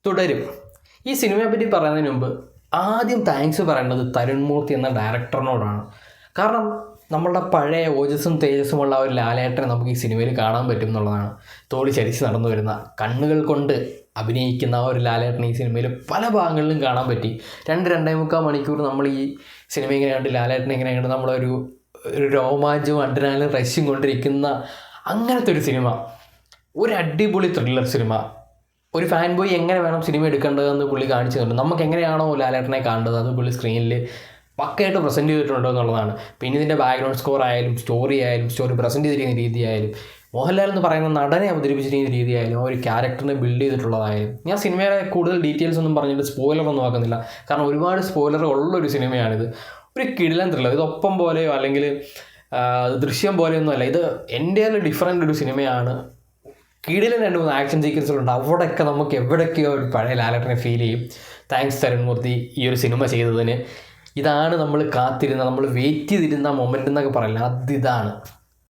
തുടരും. ഈ സിനിമയെ പറ്റി പറയുന്നതിന് മുമ്പ് ആദ്യം താങ്ക്സ് പറയേണ്ടത് തരുൺ മൂർത്തി എന്ന ഡയറക്ടറിനോടാണ്. കാരണം നമ്മളുടെ പഴയ ഓജസ്സും തേജസ്സുമുള്ള ഒരു ലാലേട്ടനെ നമുക്ക് ഈ സിനിമയിൽ കാണാൻ പറ്റും എന്നുള്ളതാണ്. തോളി ചരിച്ച് നടന്നു വരുന്ന കണ്ണുകൾ കൊണ്ട് അഭിനയിക്കുന്ന ആ ഒരു ലാലേട്ടൻ ഈ സിനിമയിൽ പല ഭാഗങ്ങളിലും കാണാൻ പറ്റി. 2-2.25 മണിക്കൂർ നമ്മൾ ഈ സിനിമ ഇങ്ങനെ കണ്ട് ലാലേട്ടനെ ഇങ്ങനെ കണ്ട് നമ്മളൊരു രോമാഞ്ചവും അഡ്രിനാലിനും റഷും കൊണ്ടിരിക്കുന്ന അങ്ങനത്തെ ഒരു സിനിമ, ഒരു അടിപൊളി ത്രില്ലർ സിനിമ. ഒരു ഫാൻ ബോയ് എങ്ങനെ വേണം സിനിമ എടുക്കേണ്ടതെന്ന് പുള്ളി കാണിച്ചു തന്നു. നമുക്ക് എങ്ങനെയാണോ ലാലേട്ടനെ കാണേണ്ടത് അത് പുള്ളി സ്ക്രീനിൽ പക്കയായിട്ട് പ്രസൻറ്റ് ചെയ്തിട്ടുണ്ടോ എന്നുള്ളതാണ്. പിന്നെ ഇതിൻ്റെ ബാക്ക്ഗ്രൗണ്ട് സ്കോർ ആയാലും സ്റ്റോറി പ്രസൻറ്റ് ചെയ്തിരിക്കുന്ന രീതി ആയാലും മോഹൻലാൽ എന്ന് പറയുന്ന നടനെ അവതരിപ്പിച്ചിരിക്കുന്ന രീതി ആയാലും ആ ഒരു ക്യാരക്ടറിനെ ബിൽഡ് ചെയ്തിട്ടുള്ളതായാലും, ഞാൻ സിനിമയുടെ കൂടുതൽ ഡീറ്റെയിൽസ് ഒന്നും പറഞ്ഞിട്ട് സ്പോയിലറൊന്നും ആക്കുന്നില്ല. കാരണം ഒരുപാട് സ്പോയിലർ ഉള്ളൊരു സിനിമയാണിത്. ഒരു കിടിലൻ ത്രില്ലർ. ഇത് ഒപ്പം പോലെയോ അല്ലെങ്കിൽ ദൃശ്യം പോലെയൊന്നും അല്ല. ഇത് എൻ്റെ ഡിഫറൻ്റ് ഒരു സിനിമയാണ്. കിടിലൻ 2-3 ആക്ഷൻ സീക്വൻസുകളുണ്ട്. അവിടെയൊക്കെ നമുക്ക് എവിടെയൊക്കെയോ ഒരു പഴയ ലാലേട്ടനെ ഫീൽ ചെയ്യും. താങ്ക്സ് തരുൺ മൂർത്തി ഈ ഒരു സിനിമ ചെയ്തതിന്. ഇതാണ് നമ്മൾ കാത്തിരുന്ന, നമ്മൾ വെയിറ്റ് ചെയ്തിരുന്ന മൊമെൻ്റ് എന്നൊക്കെ പറയില്ല, അതിതാണ്.